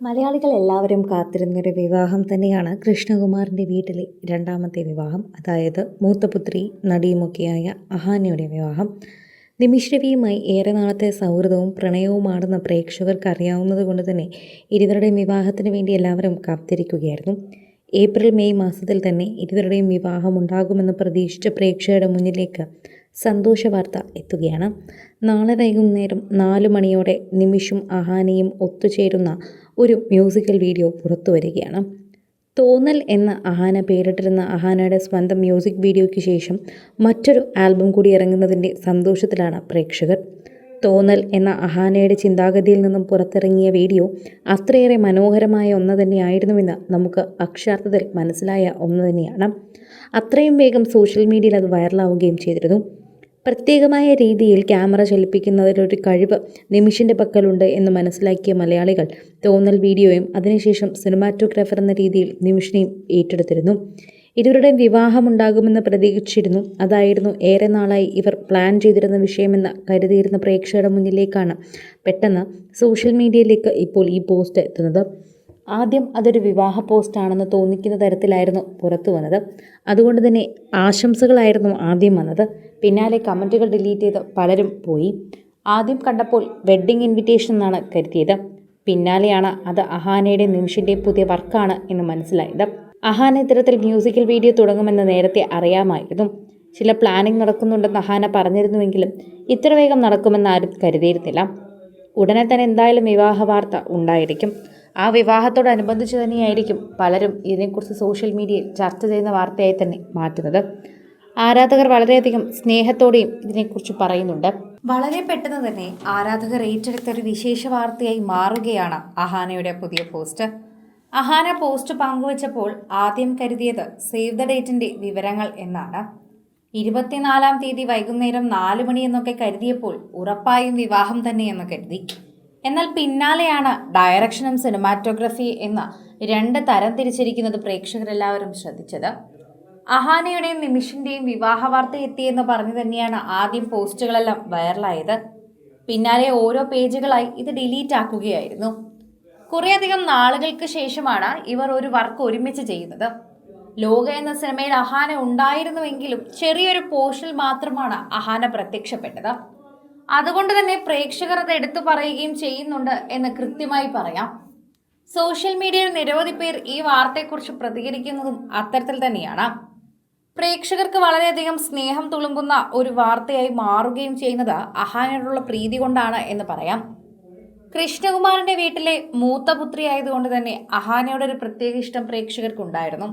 മലയാളികൾ എല്ലാവരും കാത്തിരുന്നൊരു വിവാഹം തന്നെയാണ് കൃഷ്ണകുമാറിൻ്റെ വീട്ടിലെ രണ്ടാമത്തെ വിവാഹം. അതായത് മൂത്തപുത്രി നടിയുമൊക്കെയായ അഹാനയുടെ വിവാഹം. നിമിഷ് രവിയുമായി ഏറെ നാളത്തെ സൗഹൃദവും പ്രണയവുമാണെന്ന് പ്രേക്ഷകർക്ക് അറിയാവുന്നത് കൊണ്ട് തന്നെ ഇരുവരുടെയും വിവാഹത്തിന് വേണ്ടി എല്ലാവരും കാത്തിരിക്കുകയായിരുന്നു. ഏപ്രിൽ മെയ് മാസത്തിൽ തന്നെ ഇരുവരുടെയും വിവാഹം ഉണ്ടാകുമെന്ന് പ്രതീക്ഷിച്ച പ്രേക്ഷകരുടെ മുന്നിലേക്ക് സന്തോഷ വാർത്ത എത്തുകയാണ്. നാളെ വൈകുന്നേരം 4 മണിയോടെ നിമിഷും അഹാനയും ഒത്തുചേരുന്ന ഒരു മ്യൂസിക്കൽ വീഡിയോ പുറത്തു വരികയാണ്. തോന്നൽ എന്ന അഹാന പേരിട്ടിരുന്ന അഹാനയുടെ സ്വന്തം മ്യൂസിക് വീഡിയോയ്ക്ക് ശേഷം മറ്റൊരു ആൽബം കൂടി ഇറങ്ങുന്നതിൻ്റെ സന്തോഷത്തിലാണ് പ്രേക്ഷകർ. തോന്നൽ എന്ന അഹാനയുടെ ചിന്താഗതിയിൽ നിന്നും പുറത്തിറങ്ങിയ വീഡിയോ അത്രയേറെ മനോഹരമായ ഒന്ന് തന്നെയായിരുന്നുവെന്ന് നമുക്ക് അക്ഷരാർത്ഥത്തിൽ മനസ്സിലായ ഒന്ന് തന്നെയാണ്. അത്രയും വേഗം സോഷ്യൽ മീഡിയയിൽ അത് വൈറലാവുകയും ചെയ്തിരുന്നു. പ്രത്യേകമായ രീതിയിൽ ക്യാമറ ചലിപ്പിക്കുന്നതിലൊരു കഴിവ് നിമിഷിൻ്റെ പക്കലുണ്ട് എന്ന് മനസ്സിലാക്കിയ മലയാളികൾ തോന്നൽ വീഡിയോയും അതിനുശേഷം സിനിമാറ്റോഗ്രാഫർ എന്ന രീതിയിൽ നിമിഷിനെയും ഏറ്റെടുത്തിരുന്നു. ഇരുവരുടെയും വിവാഹമുണ്ടാകുമെന്ന് പ്രതീക്ഷിച്ചിരുന്നു. അതായിരുന്നു ഏറെ നാളായി ഇവർ പ്ലാൻ ചെയ്തിരുന്ന വിഷയമെന്ന് കരുതിയിരുന്ന പ്രേക്ഷകരുടെ മുന്നിലേക്കാണ് പെട്ടെന്ന് സോഷ്യൽ മീഡിയയിലേക്ക് ഇപ്പോൾ ഈ പോസ്റ്റ് എത്തുന്നത്. ആദ്യം അതൊരു വിവാഹ പോസ്റ്റാണെന്ന് തോന്നിക്കുന്ന തരത്തിലായിരുന്നു പുറത്തു വന്നത്. അതുകൊണ്ട് തന്നെ ആശംസകളായിരുന്നു ആദ്യം വന്നത്. പിന്നാലെ കമൻറ്റുകൾ ഡിലീറ്റ് ചെയ്ത് പലരും പോയി. ആദ്യം കണ്ടപ്പോൾ വെഡ്ഡിംഗ് ഇൻവിറ്റേഷൻ എന്നാണ് കരുതിയത്. പിന്നാലെയാണ് അത് അഹാനയുടെ നിമിഷിൻ്റെ പുതിയ വർക്കാണ് എന്ന് മനസ്സിലായത്. അഹാന ഇത്തരത്തിൽ മ്യൂസിക്കൽ വീഡിയോ തുടങ്ങുമെന്ന് നേരത്തെ അറിയാമായിരുന്നു. ചില പ്ലാനിങ് നടക്കുന്നുണ്ടെന്ന് അഹാന പറഞ്ഞിരുന്നുവെങ്കിലും ഇത്ര വേഗം നടക്കുമെന്ന് ആരും കരുതിയിരുന്നില്ല. ഉടനെ തന്നെ എന്തായാലും വിവാഹ വാർത്ത ഉണ്ടായിരിക്കും. ആ വിവാഹത്തോടനുബന്ധിച്ച് തന്നെയായിരിക്കും പലരും ഇതിനെക്കുറിച്ച് സോഷ്യൽ മീഡിയയിൽ ചർച്ച ചെയ്യുന്ന വാർത്തയായി തന്നെ മാറ്റുന്നത്. ആരാധകർ വളരെയധികം സ്നേഹത്തോടെയും ഇതിനെക്കുറിച്ച് പറയുന്നുണ്ട്. വളരെ പെട്ടെന്ന് തന്നെ ആരാധകർ ഏറ്റെടുത്ത ഒരു വിശേഷ വാർത്തയായി മാറുകയാണ് അഹാനയുടെ പുതിയ പോസ്റ്റ്. അഹാന പോസ്റ്റ് പങ്കുവച്ചപ്പോൾ ആദ്യം കരുതിയത് സേവ് ദ ഡേറ്റിന്റെ വിവരങ്ങൾ എന്നാണ്. 24-ാം തീയതി വൈകുന്നേരം 4 മണി എന്നൊക്കെ കരുതിയപ്പോൾ ഉറപ്പായും വിവാഹം തന്നെയെന്ന് കരുതി. എന്നാൽ പിന്നാലെയാണ് ഡയറക്ഷനും സിനിമാറ്റോഗ്രഫി എന്ന 2 തരം തിരിച്ചിരിക്കുന്നത് പ്രേക്ഷകരെല്ലാവരും ശ്രദ്ധിച്ചത്. അഹാനയുടെയും നിമിഷിന്റെയും വിവാഹ വാർത്ത എത്തിയെന്ന് പറഞ്ഞു തന്നെയാണ് ആദ്യം പോസ്റ്റുകളെല്ലാം വൈറലായത്. പിന്നാലെ ഓരോ പേജുകളായി ഇത് ഡിലീറ്റ് ആക്കുകയായിരുന്നു. കുറേയധികം നാളുകൾക്ക് ശേഷമാണ് ഇവർ ഒരു വർക്ക് ഒരുമിച്ച് ചെയ്യുന്നത്. ലോക എന്ന സിനിമയിൽ അഹാന ഉണ്ടായിരുന്നുവെങ്കിലും ചെറിയൊരു പോർഷനിൽ മാത്രമാണ് അഹാന പ്രത്യക്ഷപ്പെട്ടത്. അതുകൊണ്ട് തന്നെ പ്രേക്ഷകർ അത് എടുത്തു പറയുകയും ചെയ്യുന്നുണ്ട് എന്ന് കൃത്യമായി പറയാം. സോഷ്യൽ മീഡിയയിൽ നിരവധി പേർ ഈ വാർത്തയെക്കുറിച്ച് പ്രതികരിക്കുന്നതും അത്തരത്തിൽ തന്നെയാണ്. പ്രേക്ഷകർക്ക് വളരെയധികം സ്നേഹം തുളുമ്പുന്ന ഒരു വാർത്തയായി മാറുകയും ചെയ്യുന്നത് അഹാനയോടുള്ള പ്രീതി കൊണ്ടാണ് എന്ന് പറയാം. കൃഷ്ണകുമാറിന്റെ വീട്ടിലെ മൂത്ത പുത്രി ആയതുകൊണ്ട് തന്നെ അഹാനയുടെ ഒരു പ്രത്യേക ഇഷ്ടം പ്രേക്ഷകർക്കുണ്ടായിരുന്നു.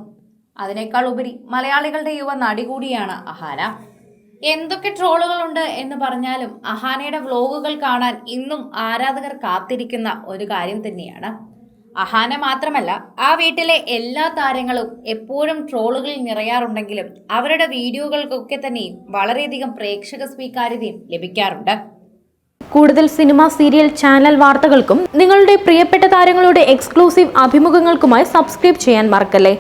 അതിനേക്കാൾ ഉപരി മലയാളികളുടെ യുവ നടി കൂടിയാണ് അഹാന. എന്തൊക്കെ ട്രോളുകളുണ്ട് എന്ന് പറഞ്ഞാലും അഹാനയുടെ വ്ലോഗുകൾ കാണാൻ ഇന്നും ആരാധകർ കാത്തിരിക്കുന്ന ഒരു കാര്യം തന്നെയാണ്. അഹാന മാത്രമല്ല, ആ വീട്ടിലെ എല്ലാ താരങ്ങളും എപ്പോഴും ട്രോളുകളിൽ നിറയാറുണ്ടെങ്കിലും അവരുടെ വീഡിയോകൾക്കൊക്കെ തന്നെയും വളരെയധികം പ്രേക്ഷക സ്വീകാര്യതയും ലഭിക്കാറുണ്ട്. കൂടുതൽ സിനിമ, സീരിയൽ, ചാനൽ വാർത്തകൾക്കും നിങ്ങളുടെ പ്രിയപ്പെട്ട താരങ്ങളുടെ എക്സ്ക്ലൂസീവ് അഭിമുഖങ്ങൾക്കുമായി സബ്സ്ക്രൈബ് ചെയ്യാൻ മറക്കല്ലേ.